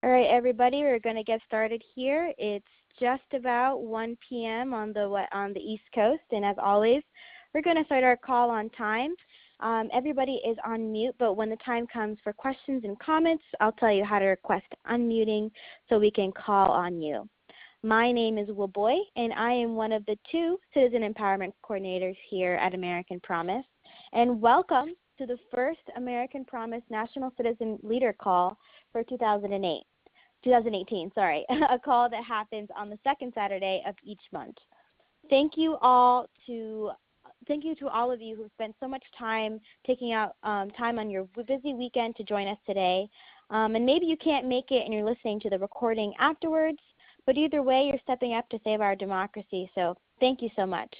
All right, everybody, we're going to get started here. It's just about 1 p.m. on the East Coast, and as always, we're going to start our call on time. Everybody is on mute, but when the time comes for questions and comments, I'll tell you how to request unmuting so we can call on you. My name is Boy, and I am one of the 2 Citizen Empowerment Coordinators here at American Promise. And welcome to the first American Promise National Citizen Leader Call for 2018, a call that happens on the second Saturday of each month. Thank you to all of you who spent so much time taking out time on your busy weekend to join us today. And maybe you can't make it and you're listening to the recording afterwards, but either way, you're stepping up to save our democracy, so thank you so much.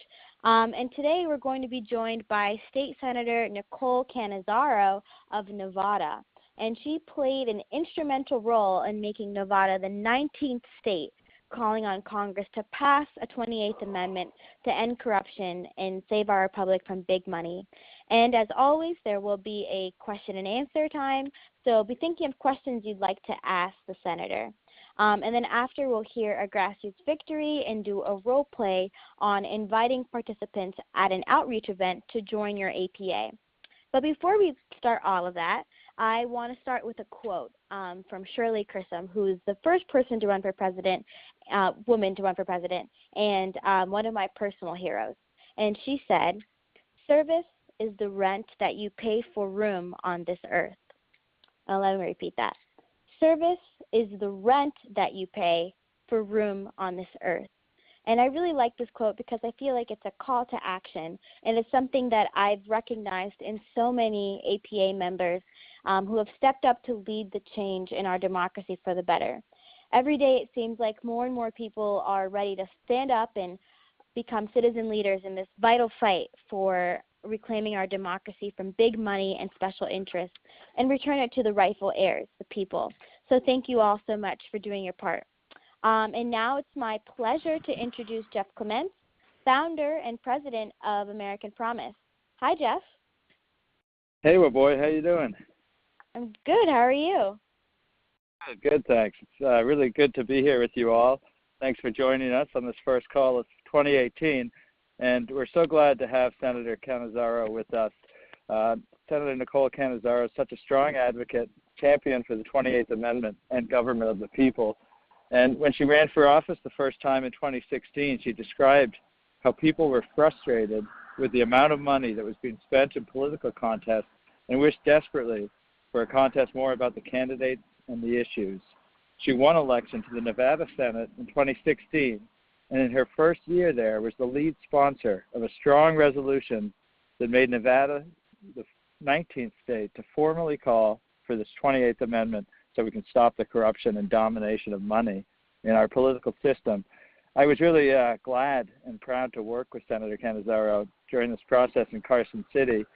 And today we're going to be joined by State Senator Nicole Cannizzaro of Nevada. And she played an instrumental role in making Nevada the 19th state calling on Congress to pass a 28th Amendment to end corruption and save our republic from big money. And as always, there will be a question and answer time, so be thinking of questions you'd like to ask the senator. And then after, we'll hear a grassroots victory and do a role play on inviting participants at an outreach event to join your APA. But before we start all of that, I want to start with a quote from Shirley Chisholm, who is the first person to run for president, woman to run for president, and one of my personal heroes. And she said, "Service is the rent that you pay for room on this earth." Let me repeat that. Service is the rent that you pay for room on this earth. And I really like this quote because I feel like it's a call to action, and it's something that I've recognized in so many APA members who have stepped up to lead the change in our democracy for the better. Every day it seems like more and more people are ready to stand up and become citizen leaders in this vital fight for reclaiming our democracy from big money and special interests and return it to the rightful heirs, the people. So thank you all so much for doing your part. And now it's my pleasure to introduce Jeff Clements, founder and president of American Promise. Hi, Jeff. Hey, boy. How you doing? I'm good. How are you? Good, thanks. It's really good to be here with you all. Thanks for joining us on this first call of 2018. And we're so glad to have Senator Cannizzaro with us. Senator Nicole Cannizzaro is such a strong advocate, champion for the 28th Amendment and government of the people. And when she ran for office the first time in 2016, she described how people were frustrated with the amount of money that was being spent in political contests and wished desperately for a contest more about the candidates and the issues. She won election to the Nevada Senate in 2016, and in her first year there was the lead sponsor of a strong resolution that made Nevada the 19th state to formally call for this 28th Amendment so we can stop the corruption and domination of money in our political system. I was really glad and proud to work with Senator Cannizzaro during this process in Carson City.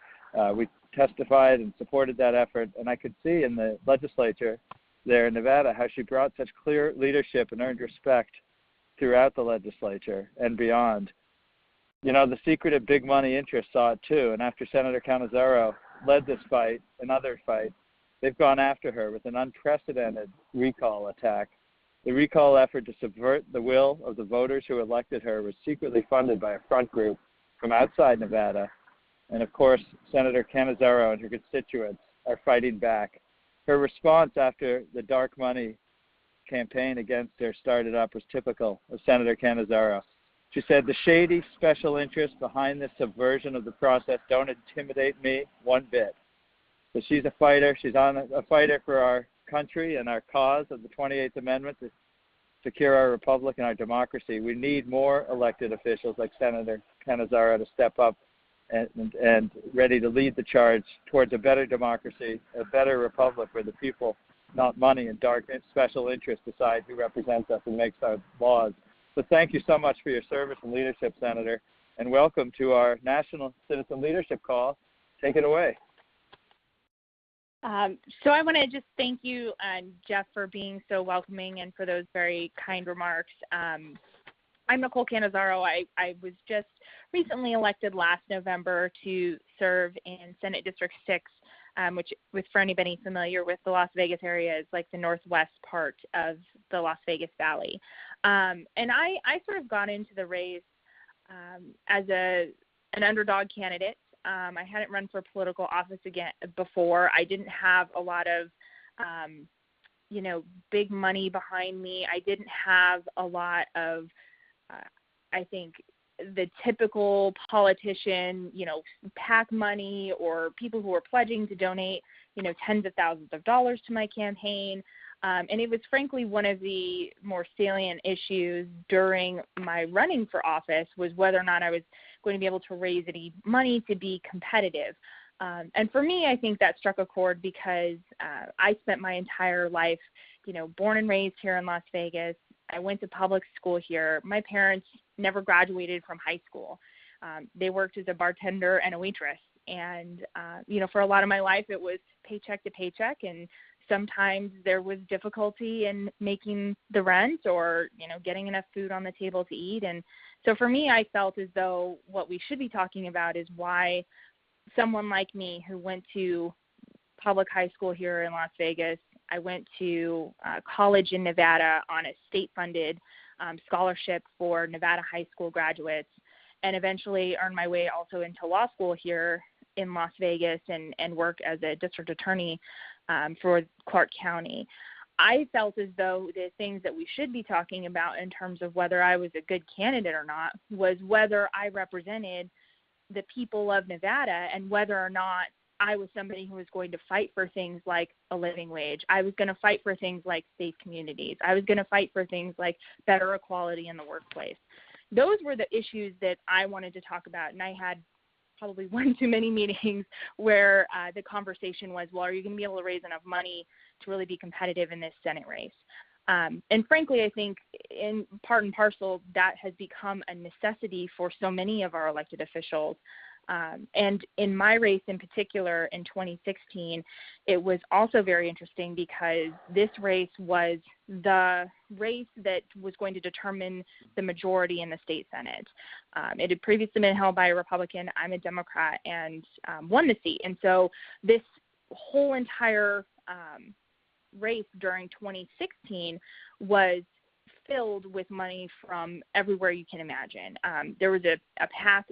We testified and supported that effort, and I could see in the legislature there in Nevada how she brought such clear leadership and earned respect throughout the legislature and beyond. You know, the secretive big money interests saw it too, and after Senator Cannizzaro led this fight and other fights, they've gone after her with an unprecedented recall attack. The recall effort to subvert the will of the voters who elected her was secretly funded by a front group from outside Nevada. And of course, Senator Cannizzaro and her constituents are fighting back. Her response after the dark money campaign against her started up was typical of Senator Cannizzaro. She said, "The shady special interests behind this subversion of the process don't intimidate me one bit." So she's a fighter. She's a fighter for our country and our cause of the 28th Amendment to secure our republic and our democracy. We need more elected officials like Senator Cannizzaro to step up and ready to lead the charge towards a better democracy, a better republic where the people, not money and dark special interests, decide who represents us and makes our laws. So thank you so much for your service and leadership, Senator, and welcome to our National Citizen Leadership Call. Take it away. So I want to just thank you, Jeff, for being so welcoming and for those very kind remarks. I'm Nicole Cannizzaro. I was just recently elected last November to serve in Senate District 6 which for anybody familiar with the Las Vegas area is like the northwest part of the Las Vegas Valley. And I sort of got into the race as an underdog candidate. I hadn't run for political office before. I didn't have a lot of, big money behind me. I didn't have a lot of, I think, the typical politician, PAC money or people who were pledging to donate, tens of thousands of dollars to my campaign. And it was frankly one of the more salient issues during my running for office was whether or not I was going to be able to raise any money to be competitive. And for me, I think that struck a chord because I spent my entire life, born and raised here in Las Vegas. I went to public school here. My parents never graduated from high school. They worked as a bartender and a waitress. And, for a lot of my life, it was paycheck to paycheck. And sometimes there was difficulty in making the rent or, getting enough food on the table to eat. And so for me, I felt as though what we should be talking about is why someone like me who went to public high school here in Las Vegas, I went to college in Nevada on a state-funded scholarship for Nevada high school graduates, and eventually earned my way also into law school here in Las Vegas and work as a district attorney for Clark County. I felt as though the things that we should be talking about in terms of whether I was a good candidate or not was whether I represented the people of Nevada and whether or not I was somebody who was going to fight for things like a living wage. I was going to fight for things like safe communities. I was going to fight for things like better equality in the workplace. Those were the issues that I wanted to talk about, and I had probably one too many meetings where the conversation was, well, are you going to be able to raise enough money to really be competitive in this Senate race? And frankly, I think in part and parcel, that has become a necessity for so many of our elected officials. And in my race in particular in 2016, it was also very interesting because this race was the race that was going to determine the majority in the state Senate. It had previously been held by a Republican. I'm a Democrat and won the seat. And so this whole entire race during 2016 was filled with money from everywhere you can imagine. There was a PAC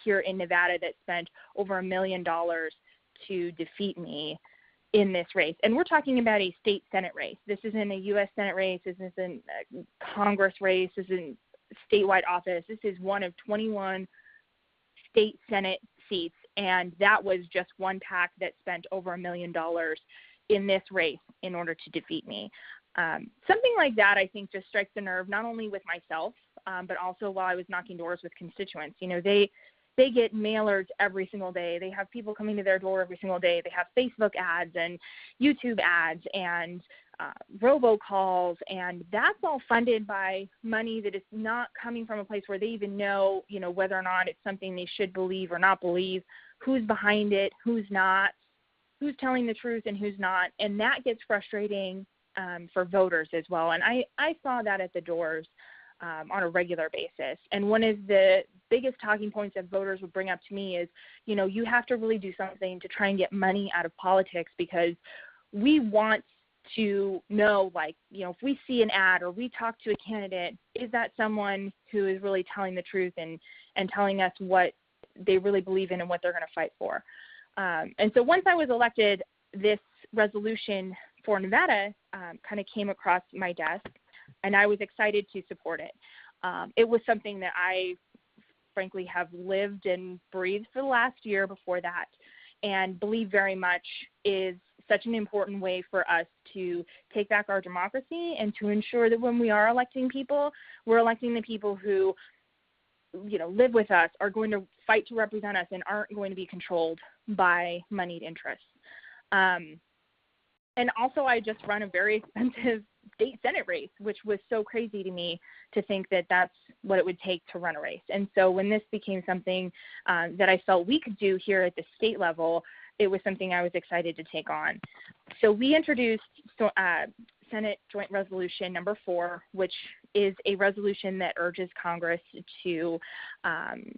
here in Nevada that spent over $1 million to defeat me in this race. And we're talking about a state Senate race. This isn't a U.S. Senate race. This isn't a Congress race. This isn't statewide office. This is one of 21 state Senate seats. And that was just one PAC that spent over $1 million in this race in order to defeat me. Something like that, I think, just strikes a nerve, not only with myself, but also while I was knocking doors with constituents. They get mailers every single day. They have people coming to their door every single day. They have Facebook ads and YouTube ads and robocalls, and that's all funded by money that is not coming from a place where they even know, whether or not it's something they should believe or not believe, who's behind it, who's not, who's telling the truth and who's not, and that gets frustrating for voters as well. And I saw that at the doors on a regular basis. And one of the biggest talking points that voters would bring up to me is, you have to really do something to try and get money out of politics, because we want to know, if we see an ad or we talk to a candidate, is that someone who is really telling the truth and telling us what they really believe in and what they're going to fight for. And so once I was elected, this resolution for Nevada kind of came across my desk, and I was excited to support it. It was something that I, frankly, have lived and breathed for the last year before that, and believe very much is such an important way for us to take back our democracy and to ensure that when we are electing people, we're electing the people who, live with us, are going to fight to represent us, and aren't going to be controlled by moneyed interests. And also, I just run a very expensive state Senate race, which was so crazy to me to think that that's what it would take to run a race. And so when this became something that I felt we could do here at the state level, it was something I was excited to take on. So we introduced Senate Joint Resolution number 4, which is a resolution that urges Congress to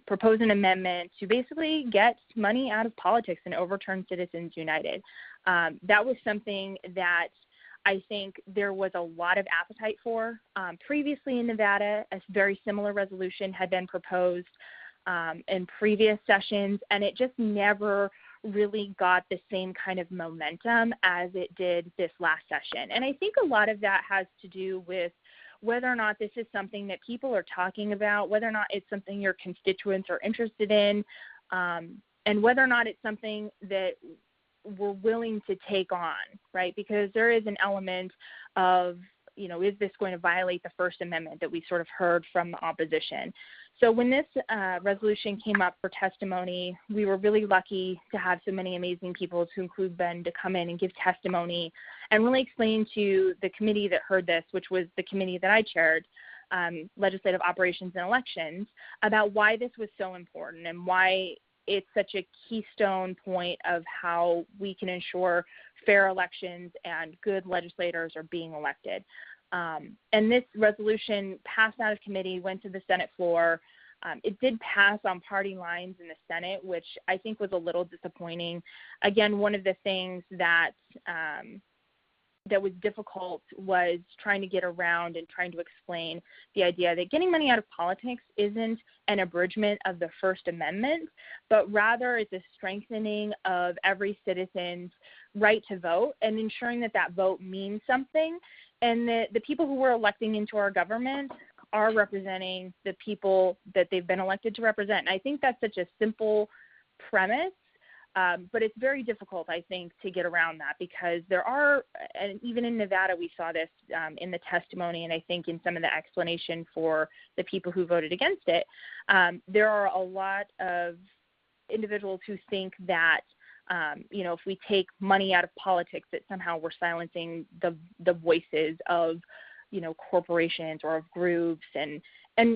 propose an amendment to basically get money out of politics and overturn Citizens United. That was something that I think there was a lot of appetite for. Previously in Nevada, a very similar resolution had been proposed in previous sessions, and it just never really got the same kind of momentum as it did this last session. And I think a lot of that has to do with whether or not this is something that people are talking about, whether or not it's something your constituents are interested in, and whether or not it's something that we're willing to take on, right? Because there is an element of, is this going to violate the First Amendment that we sort of heard from the opposition? So when this resolution came up for testimony, we were really lucky to have so many amazing people, to include Ben, to come in and give testimony and really explain to the committee that heard this, which was the committee that I chaired, Legislative Operations and Elections, about why this was so important and why it's such a keystone point of how we can ensure fair elections and good legislators are being elected. And this resolution passed out of committee, went to the Senate floor. It did pass on party lines in the Senate, which I think was a little disappointing. Again, one of the things that that was difficult was trying to get around and trying to explain the idea that getting money out of politics isn't an abridgment of the First Amendment, but rather it's a strengthening of every citizen's right to vote and ensuring that that vote means something, and that the people who we're electing into our government are representing the people that they've been elected to represent. And I think that's such a simple premise, but it's very difficult, I think, to get around that, because there are, and even in Nevada we saw this in the testimony, and I think in some of the explanation for the people who voted against it, there are a lot of individuals who think that if we take money out of politics, that somehow we're silencing the voices of, corporations or of groups, and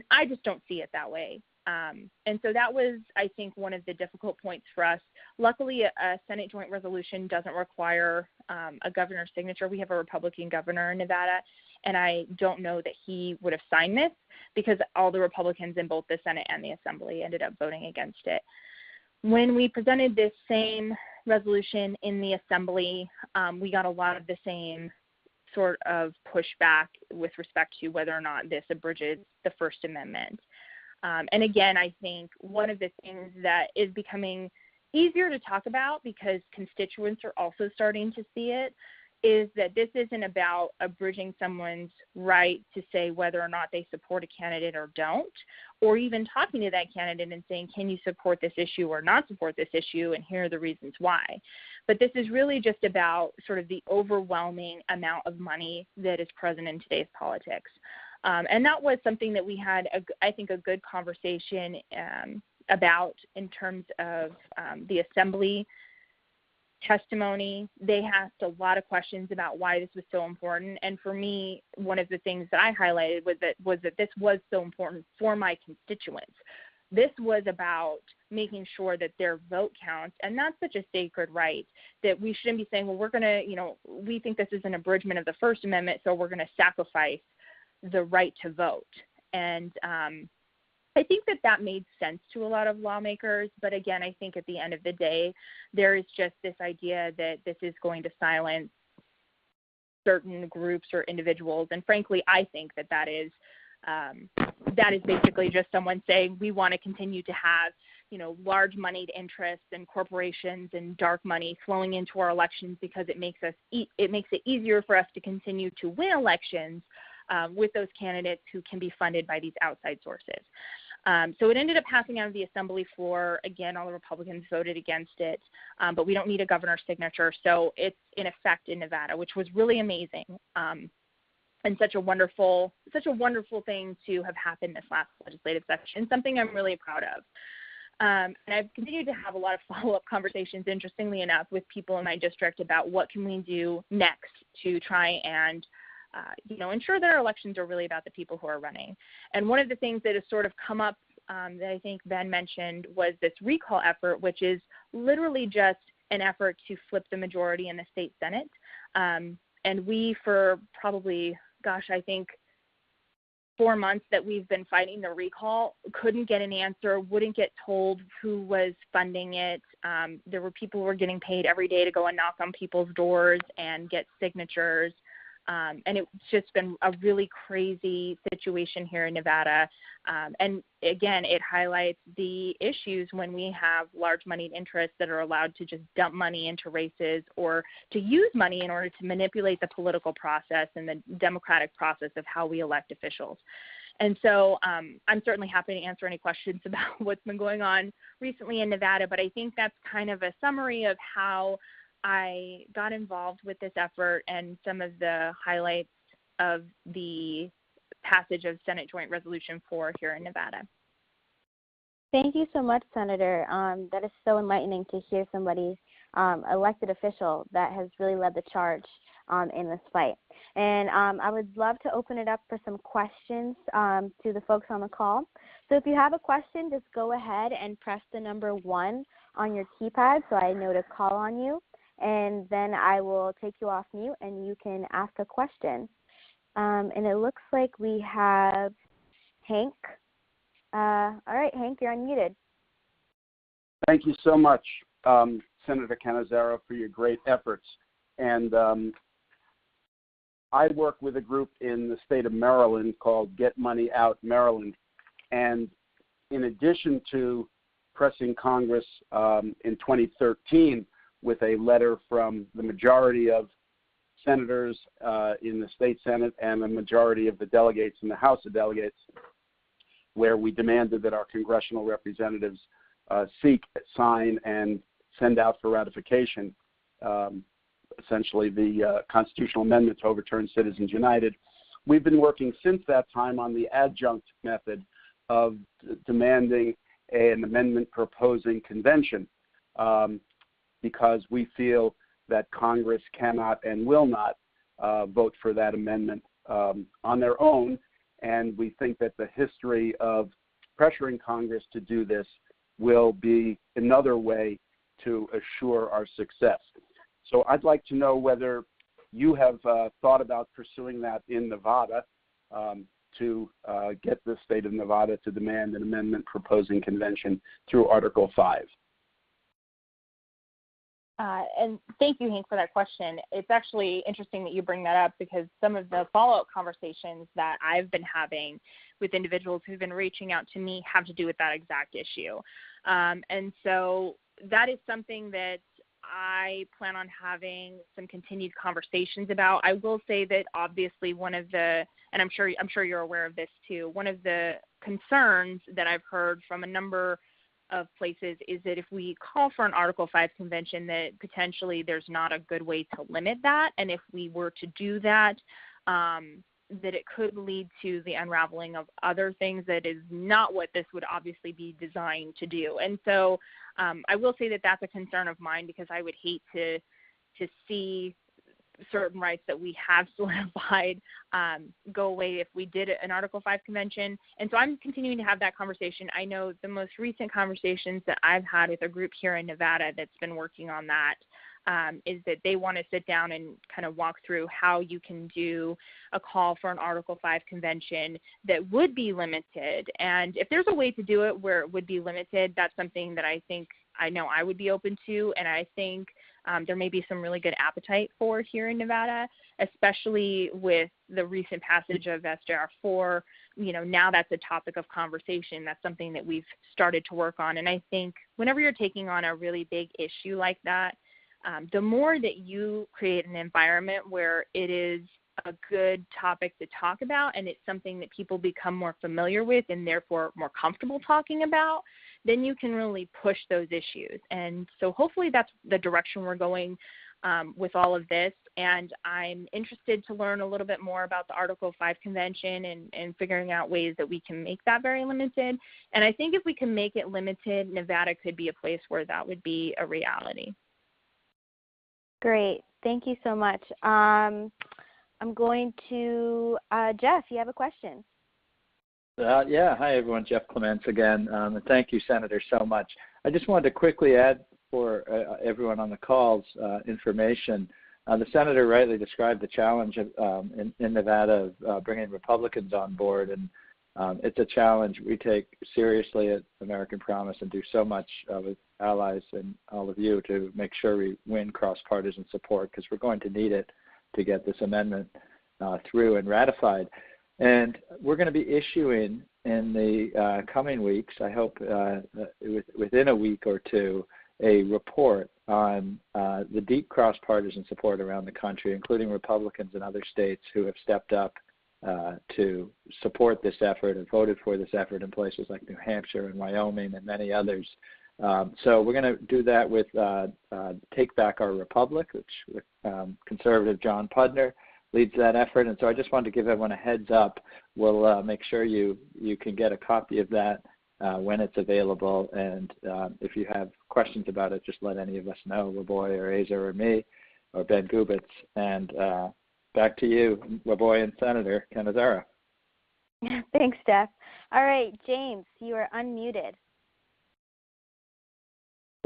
I just don't see it that way. And so that was, I think, one of the difficult points for us. Luckily, a Senate joint resolution doesn't require a governor's signature. We have a Republican governor in Nevada, and I don't know that he would have signed this, because all the Republicans in both the Senate and the Assembly ended up voting against it. When we presented this same resolution in the Assembly, we got a lot of the same sort of pushback with respect to whether or not this abridges the First Amendment. And again, I think one of the things that is becoming easier to talk about, because constituents are also starting to see it, is that this isn't about abridging someone's right to say whether or not they support a candidate or don't, or even talking to that candidate and saying, can you support this issue or not support this issue, and here are the reasons why. But this is really just about sort of the overwhelming amount of money that is present in today's politics. And that was something that we had, I think, a good conversation about in terms of the Assembly testimony. They asked a lot of questions about why this was so important. And for me, one of the things that I highlighted was that this was so important for my constituents. This was about making sure that their vote counts, and that's such a sacred right that we shouldn't be saying, well, we're going to, we think this is an abridgment of the First Amendment, so we're going to sacrifice the right to vote. And I think that made sense to a lot of lawmakers, but again, I think at the end of the day, there is just this idea that this is going to silence certain groups or individuals, and frankly, I think that is basically just someone saying we want to continue to have, large moneyed interests and corporations and dark money flowing into our elections, because it makes it easier for us to continue to win elections with those candidates who can be funded by these outside sources. So it ended up passing out of the Assembly floor. Again, all the Republicans voted against it, but we don't need a governor's signature, so it's in effect in Nevada, which was really amazing, and such a wonderful thing to have happened this last legislative session, something I'm really proud of. And I've continued to have a lot of follow-up conversations, interestingly enough, with people in my district about what can we do next to try and ensure that our elections are really about the people who are running. And one of the things that has sort of come up that I think Ben mentioned was this recall effort, which is literally just an effort to flip the majority in the state Senate. And we, for probably, I think 4 months that we've been fighting the recall, couldn't get an answer, wouldn't get told who was funding it. There were people who were getting paid every day to go and knock on people's doors and get signatures. And it's just been a really crazy situation here in Nevada. And again, it highlights the issues when we have large moneyed interests that are allowed to just dump money into races or to use money in order to manipulate the political process and the democratic process of how we elect officials. And so I'm certainly happy to answer any questions about what's been going on recently in Nevada, but I think that's kind of a summary of how I got involved with this effort and some of the highlights of the passage of Senate Joint Resolution 4 here in Nevada. Thank you so much, Senator. That is so enlightening to hear somebody, elected official, that has really led the charge in this fight. And I would love to open it up for some questions to the folks on the call. So if you have a question, just go ahead and press the number 1 on your keypad so I know to call on you. And then I will take you off mute and you can ask a question. And it looks like we have Hank. All right, Hank, you're unmuted. Thank you so much, Senator Cannizzaro, for your great efforts. And I work with a group in the state of Maryland called Get Money Out Maryland. And in addition to pressing Congress in 2013 with a letter from the majority of senators in the state Senate and the majority of the delegates in the House of Delegates, where we demanded that our congressional representatives seek, sign, and send out for ratification, essentially the constitutional amendment to overturn Citizens United. We've been working since that time on the adjunct method of demanding an amendment proposing convention, because we feel that Congress cannot and will not vote for that amendment on their own, and we think that the history of pressuring Congress to do this will be another way to assure our success. So I'd like to know whether you have thought about pursuing that in Nevada to get the state of Nevada to demand an amendment proposing convention through Article 5. And thank you, Hank, for that question. It's actually interesting that you bring that up because some of the follow-up conversations that I've been having with individuals who've been reaching out to me have to do with that exact issue. And so that is something that I plan on having some continued conversations about. I will say that obviously one of the, and I'm sure you're aware of this too, one of the concerns that I've heard from a number of places is that if we call for an Article 5 convention, that potentially there's not a good way to limit that. And if we were to do that, that it could lead to the unraveling of other things that is not what this would obviously be designed to do. And so I will say that that's a concern of mine because I would hate to see certain rights that we have solidified go away if we did an Article 5 convention. And so I'm continuing to have that conversation. I know the most recent conversations that I've had with a group here in Nevada that's been working on that is that they want to sit down and kind of walk through how you can do a call for an Article 5 convention that would be limited. And if there's a way to do it where it would be limited, that's something that I know I would be open to, and I think there may be some really good appetite for here in Nevada, especially with the recent passage of SJR 4. You know, now that's a topic of conversation. That's something that we've started to work on. And I think whenever you're taking on a really big issue like that, the more that you create an environment where it is a good topic to talk about and it's something that people become more familiar with and therefore more comfortable talking about, then you can really push those issues. And so hopefully that's the direction we're going with all of this. And I'm interested to learn a little bit more about the Article 5 convention and figuring out ways that we can make that very limited. And I think if we can make it limited, Nevada could be a place where that would be a reality. Great. Thank you so much. I'm going to, Jeff, you have a question. Yeah. Hi, everyone. Jeff Clements again. And thank you, Senator, so much. I just wanted to quickly add for everyone on the call's information. The senator rightly described the challenge in Nevada of bringing Republicans on board, and it's a challenge we take seriously at American Promise and do so much with allies and all of you to make sure we win cross-partisan support, because we're going to need it to get this amendment through and ratified. And we're going to be issuing in the coming weeks, I hope within a week or two, a report on the deep cross-partisan support around the country, including Republicans in other states who have stepped up to support this effort and voted for this effort in places like New Hampshire and Wyoming and many others. So we're going to do that with Take Back Our Republic, which conservative John Pudner leads that effort. And so I just wanted to give everyone a heads up. We'll make sure you can get a copy of that when it's available. And if you have questions about it, just let any of us know, Raboy or Asa or me or Ben Gubitz. And back to you, Raboy and Senator Cannizzaro. Thanks, Steph. All right, James, you are unmuted.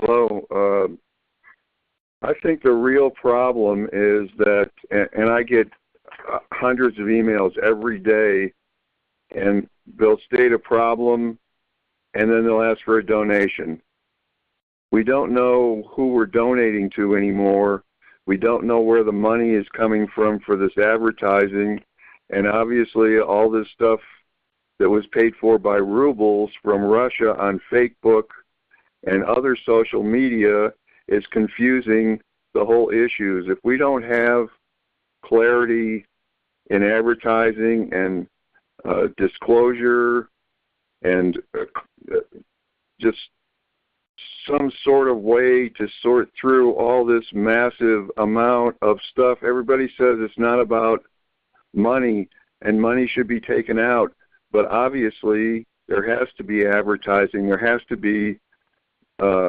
Hello. I think the real problem is that, and I get hundreds of emails every day, and they'll state a problem, and then they'll ask for a donation. We don't know who we're donating to anymore. We don't know where the money is coming from for this advertising, and obviously all this stuff that was paid for by rubles from Russia on Facebook and other social media is confusing the whole issues. If we don't have clarity in advertising and disclosure and just some sort of way to sort through all this massive amount of stuff. Everybody says it's not about money and money should be taken out, but obviously there has to be advertising, there has to be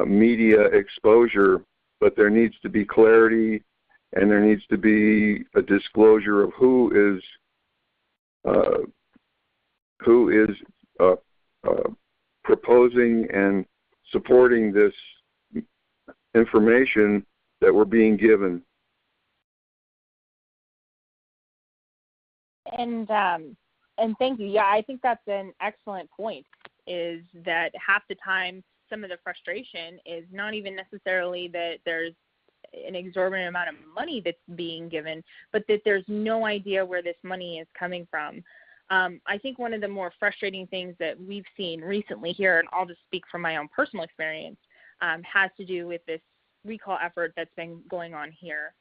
media exposure, but there needs to be clarity and there needs to be a disclosure of who is proposing and supporting this information that we're being given. And thank you. Yeah, I think that's an excellent point, is that half the time some of the frustration is not even necessarily that there's an exorbitant amount of money that's being given, but that there's no idea where this money is coming from. I think one of the more frustrating things that we've seen recently here, and I'll just speak from my own personal experience, has to do with this recall effort that's been going on here.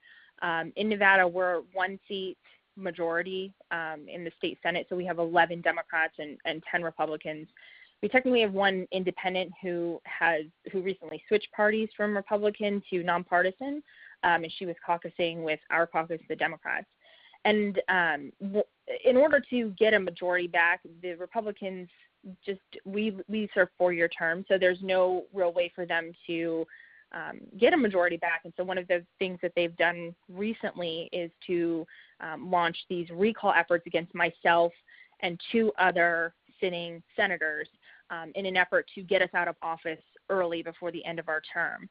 In Nevada, we're one seat majority in the state Senate, so we have 11 Democrats and 10 Republicans. We technically have one independent who recently switched parties from Republican to nonpartisan, and she was caucusing with our caucus, the Democrats. And in order to get a majority back, the Republicans we serve 4-year terms, so there's no real way for them to get a majority back. And so one of the things that they've done recently is to launch these recall efforts against myself and 2 other sitting senators in an effort to get us out of office early before the end of our term.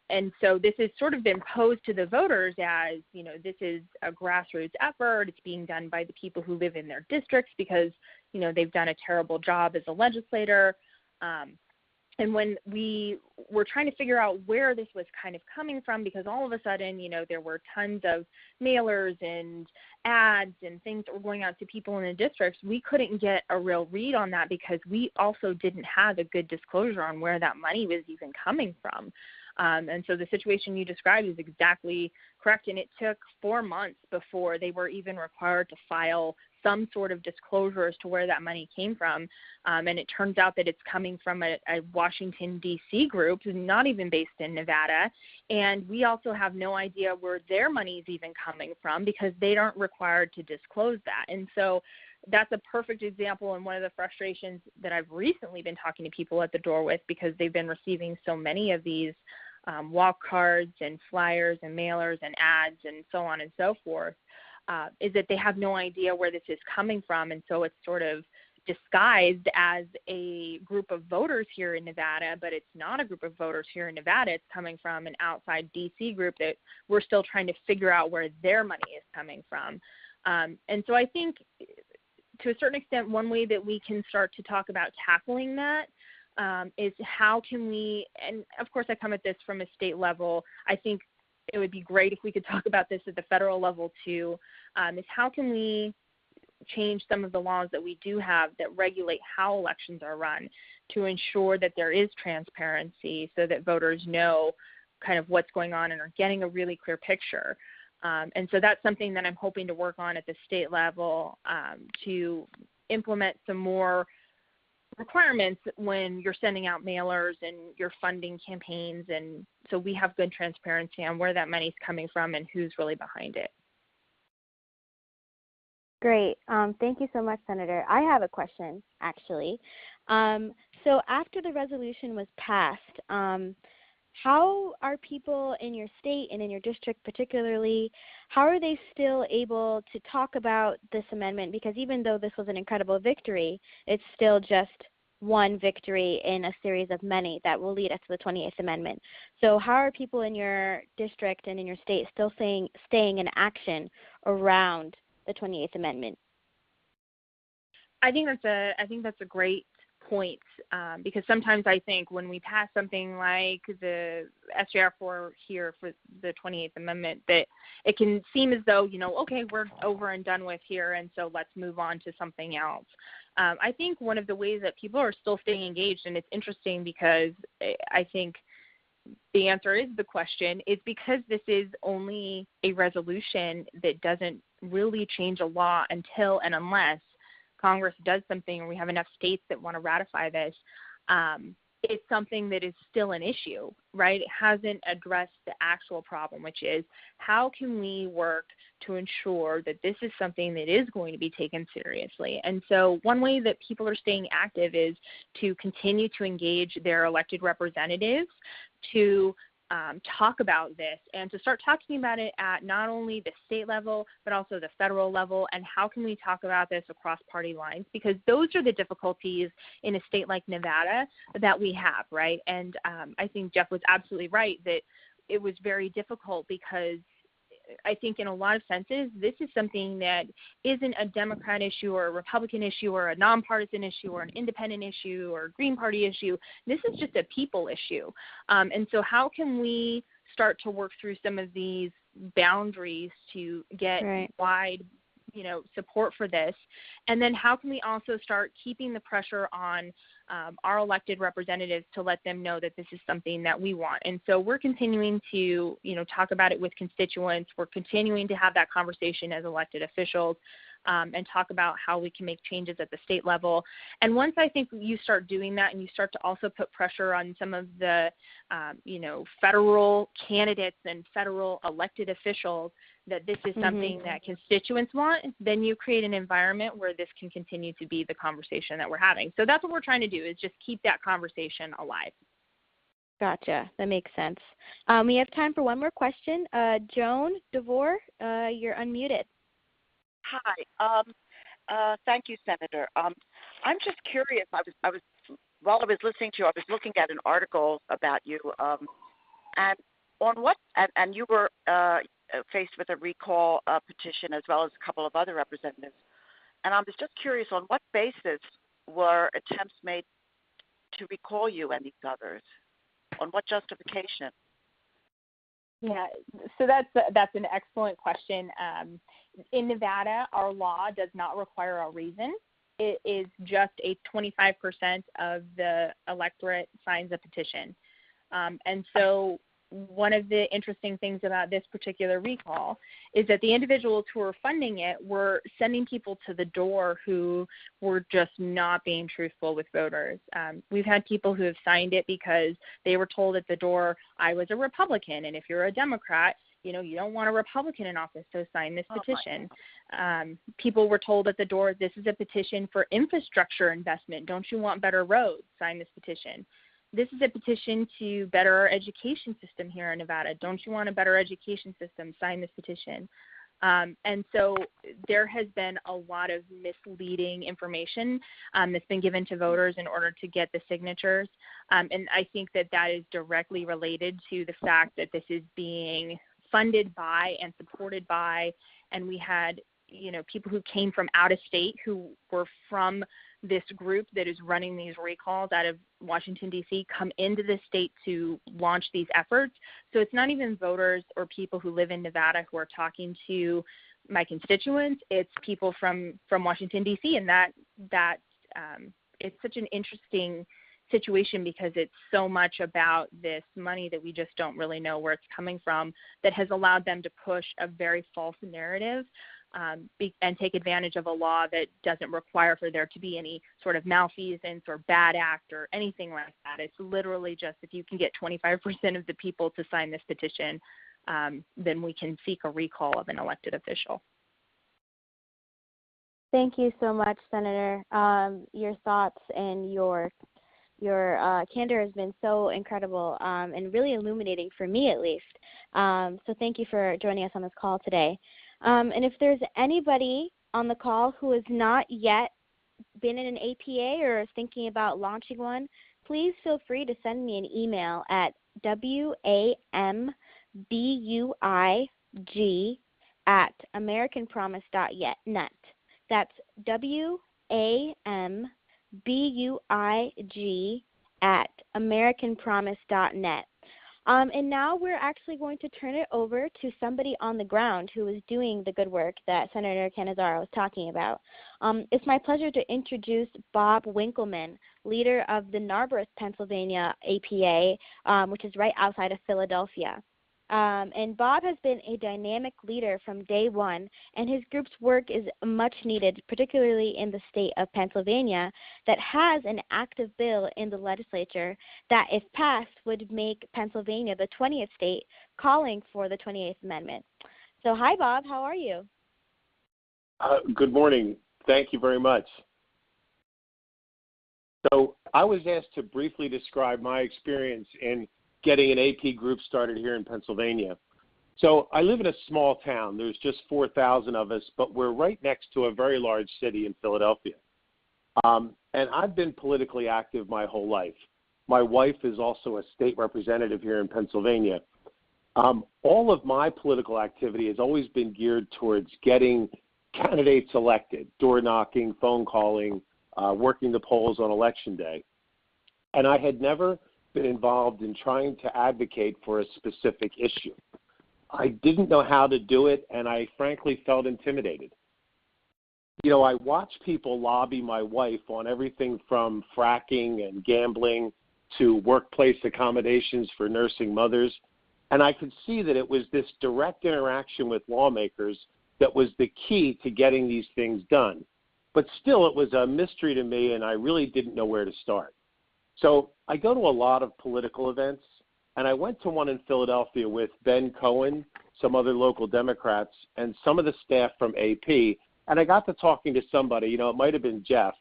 And so this has sort of been posed to the voters as, this is a grassroots effort. It's being done by the people who live in their districts because, they've done a terrible job as a legislator. And when we were trying to figure out where this was kind of coming from, because all of a sudden, there were tons of mailers and ads and things that were going out to people in the districts, we couldn't get a real read on that because we also didn't have a good disclosure on where that money was even coming from. And so the situation you described is exactly correct. And it took 4 months before they were even required to file some sort of disclosure as to where that money came from. And it turns out that it's coming from a Washington, D.C. group, not even based in Nevada. And we also have no idea where their money is even coming from because they aren't required to disclose that. And so that's a perfect example and one of the frustrations that I've recently been talking to people at the door with, because they've been receiving so many of these walk cards and flyers and mailers and ads and so on and so forth, is that they have no idea where this is coming from. And so it's sort of disguised as a group of voters here in Nevada, but it's not a group of voters here in Nevada. It's coming from an outside D.C. group that we're still trying to figure out where their money is coming from. And so I think, to a certain extent, one way that we can start to talk about tackling that is how can we, and of course I come at this from a state level, I think it would be great if we could talk about this at the federal level too, is how can we change some of the laws that we do have that regulate how elections are run to ensure that there is transparency so that voters know kind of what's going on and are getting a really clear picture. And so that's something that I'm hoping to work on at the state level to implement some more requirements when you're sending out mailers and you're funding campaigns, and so we have good transparency on where that money's coming from and who's really behind it. Great. Thank you so much, Senator. I have a question, actually. So after the resolution was passed, how are people in your state and in your district particularly, how are they still able to talk about this amendment? Because even though this was an incredible victory, it's still just one victory in a series of many that will lead us to the 28th Amendment. So how are people in your district and in your state still staying in action around the 28th Amendment? I think that's a great point, because sometimes I think when we pass something like the SJR 4 here for the 28th Amendment, that it can seem as though, okay, we're over and done with here, and so let's move on to something else. I think one of the ways that people are still staying engaged, and it's interesting because I think the answer is the question, is because this is only a resolution that doesn't really change a law until and unless Congress does something or we have enough states that want to ratify this. It's something that is still an issue, right? It hasn't addressed the actual problem, which is how can we work to ensure that this is something that is going to be taken seriously. And so one way that people are staying active is to continue to engage their elected representatives to talk about this and to start talking about it at not only the state level, but also the federal level, and how can we talk about this across party lines, because those are the difficulties in a state like Nevada that we have, right? And I think Jeff was absolutely right that it was very difficult because I think in a lot of senses, this is something that isn't a Democrat issue or a Republican issue or a nonpartisan issue or an independent issue or a Green Party issue. This is just a people issue. And so how can we start to work through some of these boundaries to get wide, support for this? And then how can we also start keeping the pressure on our elected representatives to let them know that this is something that we want? And so we're continuing to, talk about it with constituents. We're continuing to have that conversation as elected officials and talk about how we can make changes at the state level. And once I think you start doing that and you start to also put pressure on some of the, federal candidates and federal elected officials that this is something that constituents want, then you create an environment where this can continue to be the conversation that we're having. So that's what we're trying to do, is just keep that conversation alive. Gotcha. That makes sense. We have time for one more question. Joan DeVore, you're unmuted. Hi. Thank you, Senator. I'm just curious. While I was listening to you, I was looking at an article about you, and on what, and you were faced with a recall petition as well as a couple of other representatives. And I was just curious, on what basis were attempts made to recall you and these others? On what justification? Yeah, so that's an excellent question. In Nevada, our law does not require a reason. It is just a 25% of the electorate signs a petition. And so one of the interesting things about this particular recall is that the individuals who were funding it were sending people to the door who were just not being truthful with voters. We've had people who have signed it because they were told at the door, I was a Republican, and if you're a Democrat, you don't want a Republican in office, so sign this petition. People were told at the door, this is a petition for infrastructure investment. Don't you want better roads? Sign this petition. This is a petition to better our education system here in Nevada. Don't you want a better education system? Sign this petition. And so there has been a lot of misleading information that's been given to voters in order to get the signatures. And I think that that is directly related to the fact that this is being funded by and supported by, and we had, people who came from out of state who were from this group that is running these recalls out of Washington, D.C., come into the state to launch these efforts. So it's not even voters or people who live in Nevada who are talking to my constituents. It's people from Washington, D.C., and that it's such an interesting situation because it's so much about this money that we just don't really know where it's coming from that has allowed them to push a very false narrative and take advantage of a law that doesn't require for there to be any sort of malfeasance or bad act or anything like that. It's literally just if you can get 25% of the people to sign this petition, then we can seek a recall of an elected official. Thank you so much, Senator. Your thoughts and your candor has been so incredible and really illuminating for me at least. So thank you for joining us on this call today. And if there's anybody on the call who has not yet been in an APA or is thinking about launching one, please feel free to send me an email at wambug@americanpromise.net. That's wambug@americanpromise.net. And now we're actually going to turn it over to somebody on the ground who is doing the good work that Senator Cannizzaro was talking about. It's my pleasure to introduce Bob Winkleman, leader of the Narberth, Pennsylvania APA, which is right outside of Philadelphia. And Bob has been a dynamic leader from day one, and his group's work is much needed, particularly in the state of Pennsylvania, that has an active bill in the legislature that, if passed, would make Pennsylvania the 20th state, calling for the 28th Amendment. So hi, Bob. How are you? Good morning. Thank you very much. So I was asked to briefly describe my experience in getting an AP group started here in Pennsylvania. So I live in a small town. There's just 4,000 of us, but we're right next to a very large city in Philadelphia. And I've been politically active my whole life. My wife is also a state representative here in Pennsylvania. All of my political activity has always been geared towards getting candidates elected, door knocking, phone calling, working the polls on election day. And I had never been involved in trying to advocate for a specific issue. I didn't know how to do it, and I frankly felt intimidated. I watch people lobby my wife on everything from fracking and gambling to workplace accommodations for nursing mothers, and I could see that it was this direct interaction with lawmakers that was the key to getting these things done. But still, it was a mystery to me, and I really didn't know where to start. So I go to a lot of political events, and I went to one in Philadelphia with Ben Cohen, some other local Democrats, and some of the staff from AP, and I got to talking to somebody, it might have been Jeff,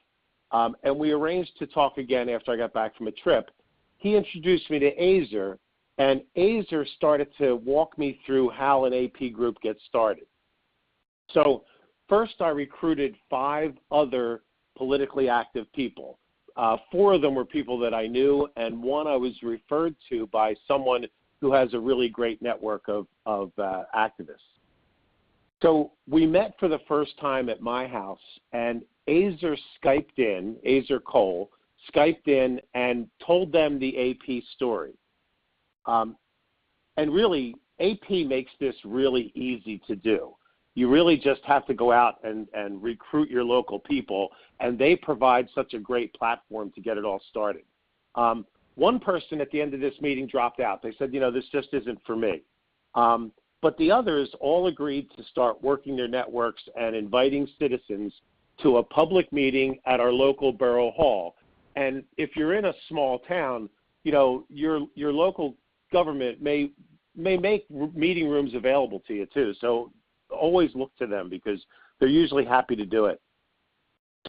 and we arranged to talk again after I got back from a trip. He introduced me to Azer, and Azer started to walk me through how an AP group gets started. So first I recruited 5 other politically active people. 4 of them were people that I knew, and 1 I was referred to by someone who has a really great network of activists. So we met for the first time at my house, and Azer Cole Skyped in and told them the AP story. And really, AP makes this really easy to do. You really just have to go out and recruit your local people, and they provide such a great platform to get it all started. One person at the end of this meeting dropped out. They said, this just isn't for me. But the others all agreed to start working their networks and inviting citizens to a public meeting at our local borough hall. And if you're in a small town, your local government may make meeting rooms available to you too. So always look to them because they're usually happy to do it.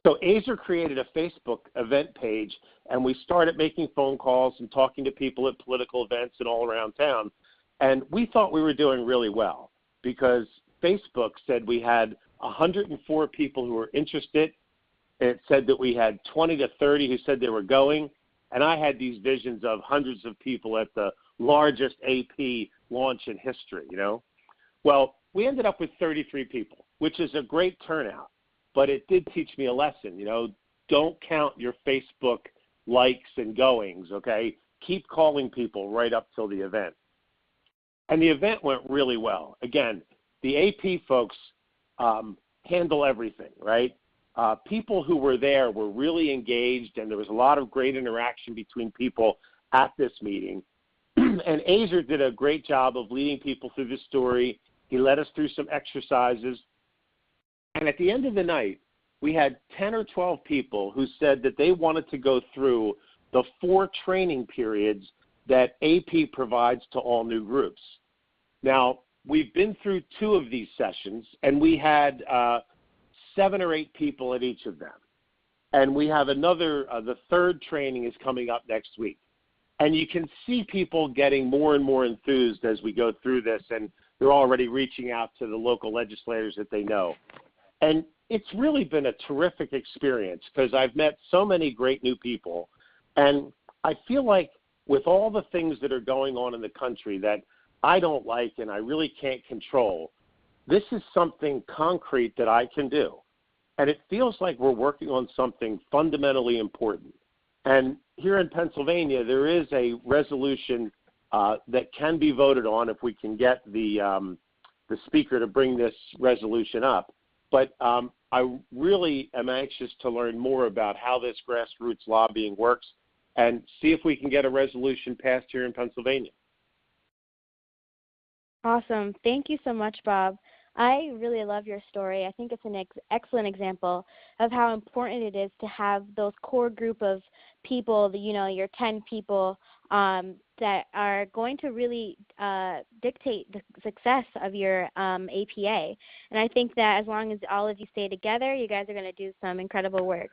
So Azer created a Facebook event page, and we started making phone calls and talking to people at political events and all around town. And we thought we were doing really well because Facebook said we had 104 people who were interested. It said that we had 20 to 30 who said they were going. And I had these visions of hundreds of people at the largest AP launch in history, you know. Well, we ended up with 33 people, which is a great turnout. But it did teach me a lesson, you know. Don't count your Facebook likes and goings, okay? Keep calling people right up till the event. And the event went really well. Again, the AP folks handle everything, right? People who were there were really engaged, and there was a lot of great interaction between people at this meeting. And Azer did a great job of leading people through the story. He led us through some exercises. And at the end of the night, we had 10 or 12 people who said that they wanted to go through the 4 training periods that AP provides to all new groups. Now, we've been through 2 of these sessions, and we had 7 or 8 people at each of them. And we have another, the 3rd training is coming up next week. And you can see people getting more and more enthused as we go through this, and they're already reaching out to the local legislators that they know. And it's really been a terrific experience because I've met so many great new people. And I feel like with all the things that are going on in the country that I don't like and I really can't control, this is something concrete that I can do. And it feels like we're working on something fundamentally important. And here in Pennsylvania, there is a resolution that can be voted on if we can get the speaker to bring this resolution up. But I really am anxious to learn more about how this grassroots lobbying works and see if we can get a resolution passed here in Pennsylvania. Awesome. Thank you so much, Bob. I really love your story. I think it's an excellent example of how important it is to have those core group of people, you know, your 10 people that are going to really dictate the success of your APA. And I think that as long as all of you stay together, you guys are going to do some incredible work.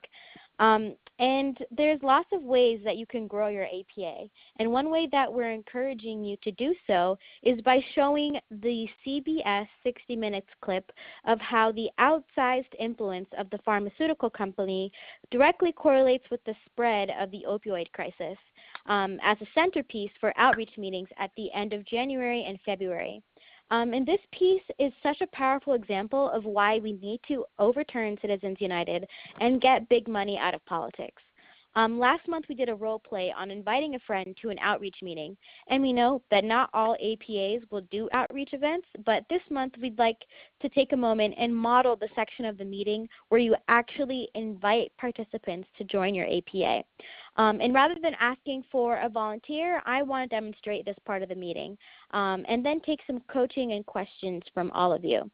And there's lots of ways that you can grow your APA. And one way that we're encouraging you to do so is by showing the CBS 60 Minutes clip of how the outsized influence of the pharmaceutical company directly correlates with the spread of the opioid crisis as a centerpiece for outreach meetings at the end of January and February. And this piece is such a powerful example of why we need to overturn Citizens United and get big money out of politics. Last month we did a role play on inviting a friend to an outreach meeting, and we know that not all APAs will do outreach events, but this month we'd like to take a moment and model the section of the meeting where you actually invite participants to join your APA. And rather than asking for a volunteer, I want to demonstrate this part of the meeting and then take some coaching and questions from all of you.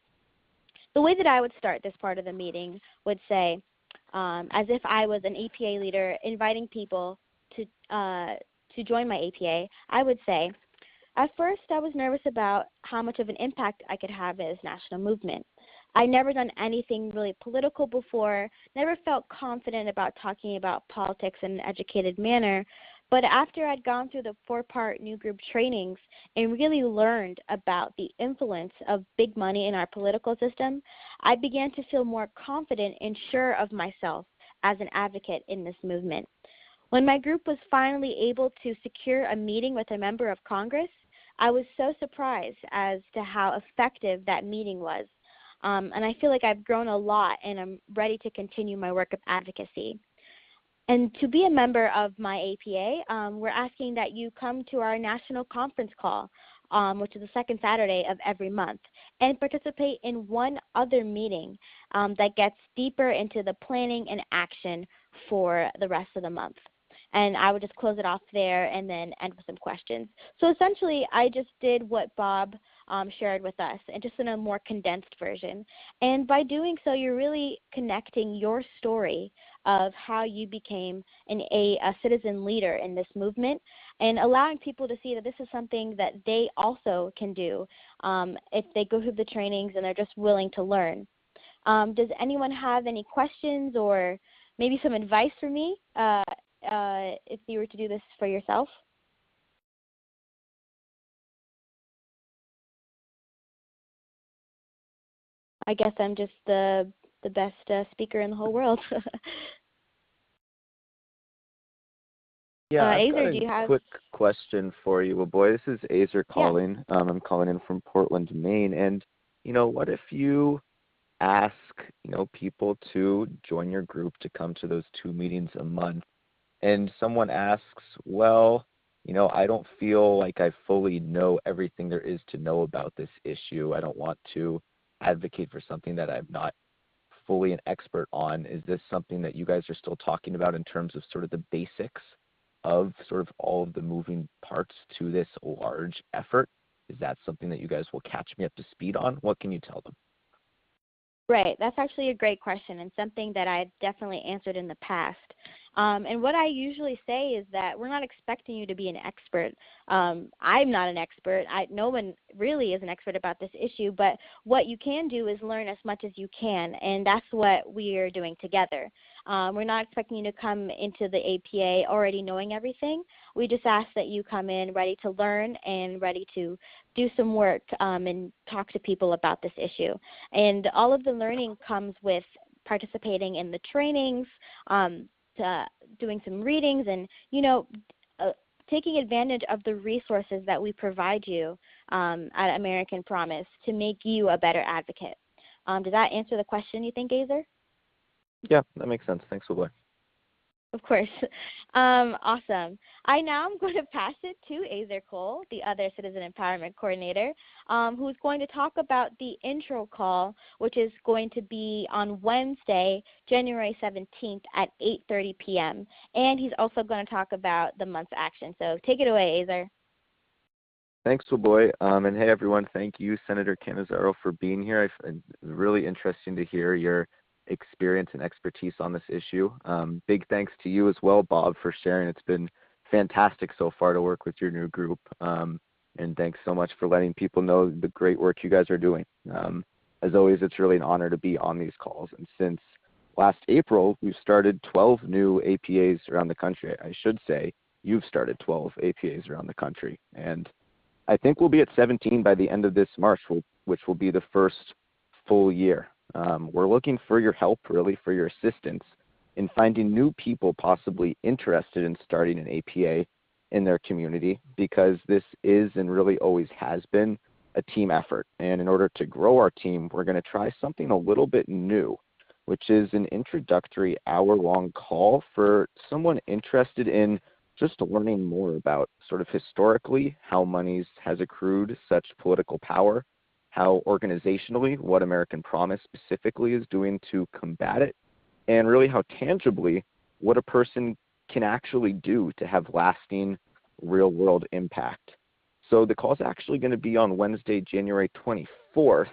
The way that I would start this part of the meeting would say, as if I was an APA leader inviting people to join my APA, I would say, at first I was nervous about how much of an impact I could have in this national movement. I'd never done anything really political before, never felt confident about talking about politics in an educated manner, but after I'd gone through the 4-part new group trainings and really learned about the influence of big money in our political system, I began to feel more confident and sure of myself as an advocate in this movement. When my group was finally able to secure a meeting with a member of Congress, I was so surprised as to how effective that meeting was. And I feel like I've grown a lot and I'm ready to continue my work of advocacy. And to be a member of my APA, we're asking that you come to our national conference call, which is the second Saturday of every month, and participate in one other meeting that gets deeper into the planning and action for the rest of the month. And I would just close it off there and then end with some questions. So essentially, I just did what Bob shared with us, and just in a more condensed version. And by doing so, you're really connecting your story of how you became a citizen leader in this movement, and allowing people to see that this is something that they also can do if they go through the trainings and they're just willing to learn. Does anyone have any questions or maybe some advice for me if you were to do this for yourself? I guess I'm just the best speaker in the whole world. Yeah, I've got Azer, a do you have? quick question for you. Well, boy, this is Azer Yeah. calling. I'm calling in from Portland, Maine. And, what if you ask, people to join your group to come to those 2 meetings a month, and someone asks, well, I don't feel like I fully know everything there is to know about this issue. I don't want to advocate for something that I'm not fully an expert on. Is this something that you guys are still talking about in terms of sort of the basics of sort of all of the moving parts to this large effort? Is that something that you guys will catch me up to speed on? What can you tell them? Right. That's actually a great question and something that I've definitely answered in the past. And what I usually say is that we're not expecting you to be an expert. I'm not an expert. No one really is an expert about this issue, but what you can do is learn as much as you can, and that's what we're doing together. We're not expecting you to come into the APA already knowing everything. We just ask that you come in ready to learn and ready to do some work and talk to people about this issue. And all of the learning comes with participating in the trainings, doing some readings, and taking advantage of the resources that we provide you at American Promise to make you a better advocate. Does that answer the question, you think, Azer? Yeah, that makes sense. Thanks, boy. Of course. Awesome. I now am going to pass it to Azer Cole, the other Citizen Empowerment Coordinator, who's going to talk about the intro call, which is going to be on Wednesday, January 17th at 8:30 p.m. And he's also going to talk about the month's action. So take it away, Azer. Thanks, boy. And hey, everyone, thank you, Senator Cannizzaro, for being here. It's really interesting to hear your experience and expertise on this issue. Big thanks to you as well, Bob, for sharing. It's been fantastic so far to work with your new group. And thanks so much for letting people know the great work you guys are doing. As always, it's really an honor to be on these calls. And since last April, we've started 12 new APAs around the country. I should say you've started 12 APAs around the country. And I think we'll be at 17 by the end of this March, which will be the first full year. We're looking for your help, really, for your assistance in finding new people possibly interested in starting an APA in their community, because this is and really always has been a team effort. And in order to grow our team, we're going to try something a little bit new, which is an introductory hour-long call for someone interested in just learning more about sort of historically how monies has accrued such political power, how organizationally what American Promise specifically is doing to combat it, and really how tangibly what a person can actually do to have lasting real-world impact. So the call is actually going to be on Wednesday, January 24th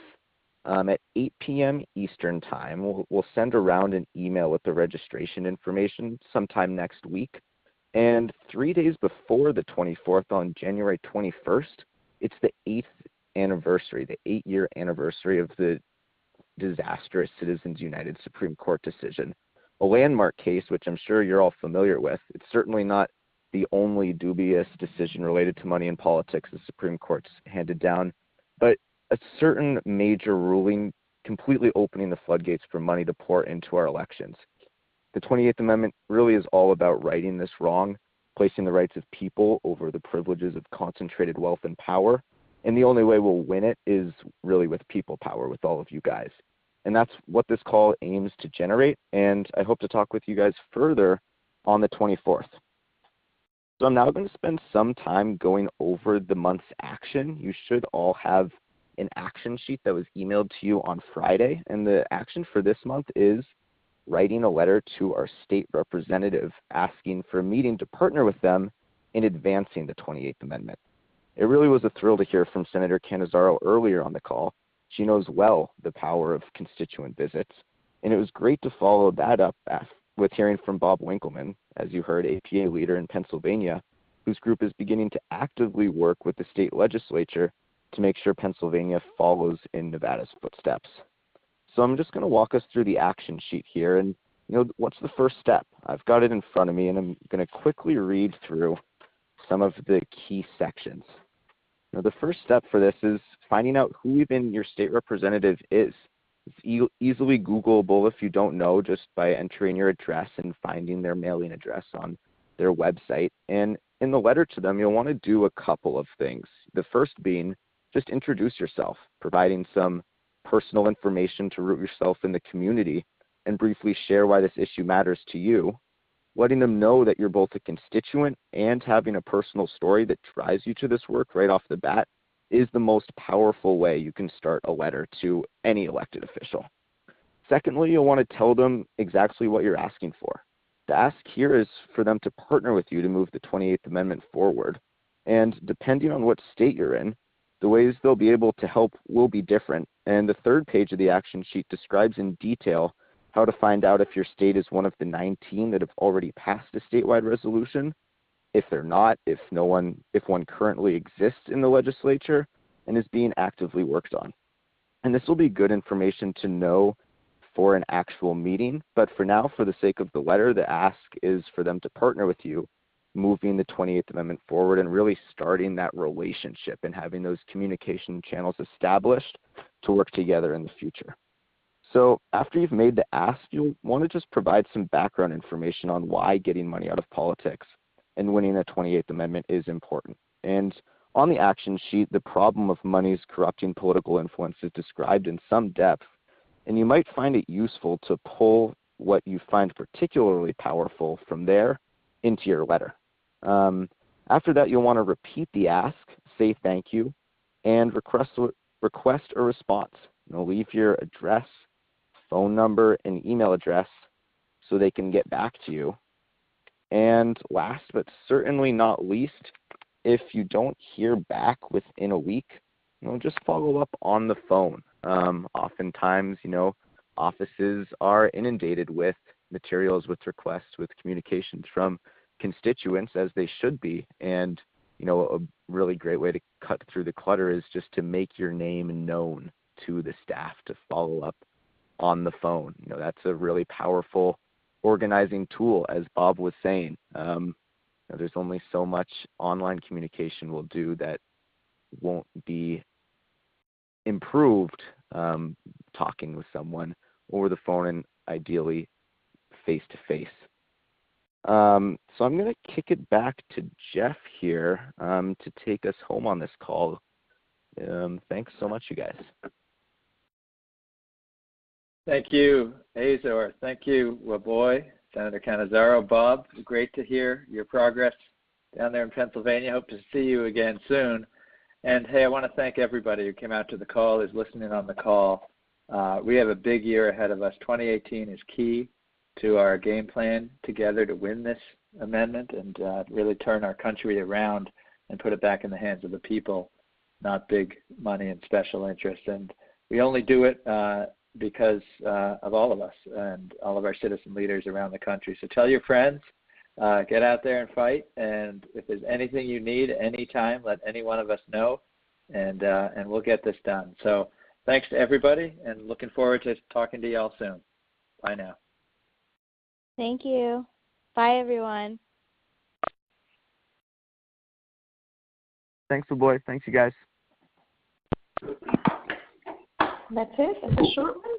at 8 p.m. Eastern Time. We'll send around an email with the registration information sometime next week. And 3 days before the 24th, on January 21st, it's the 8th anniversary, the 8-year anniversary of the disastrous Citizens United Supreme Court decision, a landmark case which I'm sure you're all familiar with. It's certainly not the only dubious decision related to money in politics the Supreme Court's handed down, but a certain major ruling completely opening the floodgates for money to pour into our elections. The 28th Amendment really is all about righting this wrong, placing the rights of people over the privileges of concentrated wealth and power. And the only way we'll win it is really with people power, with all of you guys. And that's what this call aims to generate. And I hope to talk with you guys further on the 24th. So I'm now going to spend some time going over the month's action. You should all have an action sheet that was emailed to you on Friday. And the action for this month is writing a letter to our state representative asking for a meeting to partner with them in advancing the 28th Amendment. It really was a thrill to hear from Senator Cannizzaro earlier on the call. She knows well the power of constituent visits, and it was great to follow that up with hearing from Bob Winkleman, as you heard, APA leader in Pennsylvania, whose group is beginning to actively work with the state legislature to make sure Pennsylvania follows in Nevada's footsteps. So I'm just going to walk us through the action sheet here, and what's the first step? I've got it in front of me, and I'm going to quickly read through some of the key sections. The first step for this is finding out who even your state representative is. It's easily Googleable if you don't know, just by entering your address and finding their mailing address on their website. And in the letter to them, you'll want to do a couple of things. The first being just introduce yourself, providing some personal information to root yourself in the community and briefly share why this issue matters to you, letting them know that you're both a constituent and having a personal story that drives you to this work right off the bat is the most powerful way you can start a letter to any elected official. Secondly, you'll want to tell them exactly what you're asking for. The ask here is for them to partner with you to move the 28th Amendment forward. And depending on what state you're in, the ways they'll be able to help will be different. And the third page of the action sheet describes in detail how to find out if your state is one of the 19 that have already passed a statewide resolution, if they're not, if one currently exists in the legislature and is being actively worked on. And this will be good information to know for an actual meeting, but for now, for the sake of the letter, the ask is for them to partner with you, moving the 28th Amendment forward and really starting that relationship and having those communication channels established to work together in the future. So after you've made the ask, you'll want to just provide some background information on why getting money out of politics and winning the 28th Amendment is important. And on the action sheet, the problem of money's corrupting political influence is described in some depth, and you might find it useful to pull what you find particularly powerful from there into your letter. After that, you'll want to repeat the ask, say thank you, and request a response. Leave your address, phone number, and email address so they can get back to you. And last but certainly not least, if you don't hear back within a week, just follow up on the phone. Oftentimes, offices are inundated with materials, with requests, with communications from constituents, as they should be. And, a really great way to cut through the clutter is just to make your name known to the staff, to follow up on the phone. That's a really powerful organizing tool, as Bob was saying. There's only so much online communication will do that won't be improved talking with someone over the phone and ideally face to face. So I'm going to kick it back to Jeff here to take us home on this call. Thanks so much, you guys. Thank you, Azor. Thank you, Waboy, Senator Cannizzaro. Bob, great to hear your progress down there in Pennsylvania. Hope to see you again soon. And, hey, I want to thank everybody who came out to the call, is listening on the call. We have a big year ahead of us. 2018 is key to our game plan together to win this amendment and really turn our country around and put it back in the hands of the people, not big money and special interests. And we only do it because of all of us and all of our citizen leaders around the country. So tell your friends, get out there and fight. And if there's anything you need anytime, let any one of us know, and we'll get this done. So thanks to everybody, and looking forward to talking to you all soon. Bye now. Thank you. Bye, everyone. Thanks, boy. Thanks, you guys. That's it. That's a short one.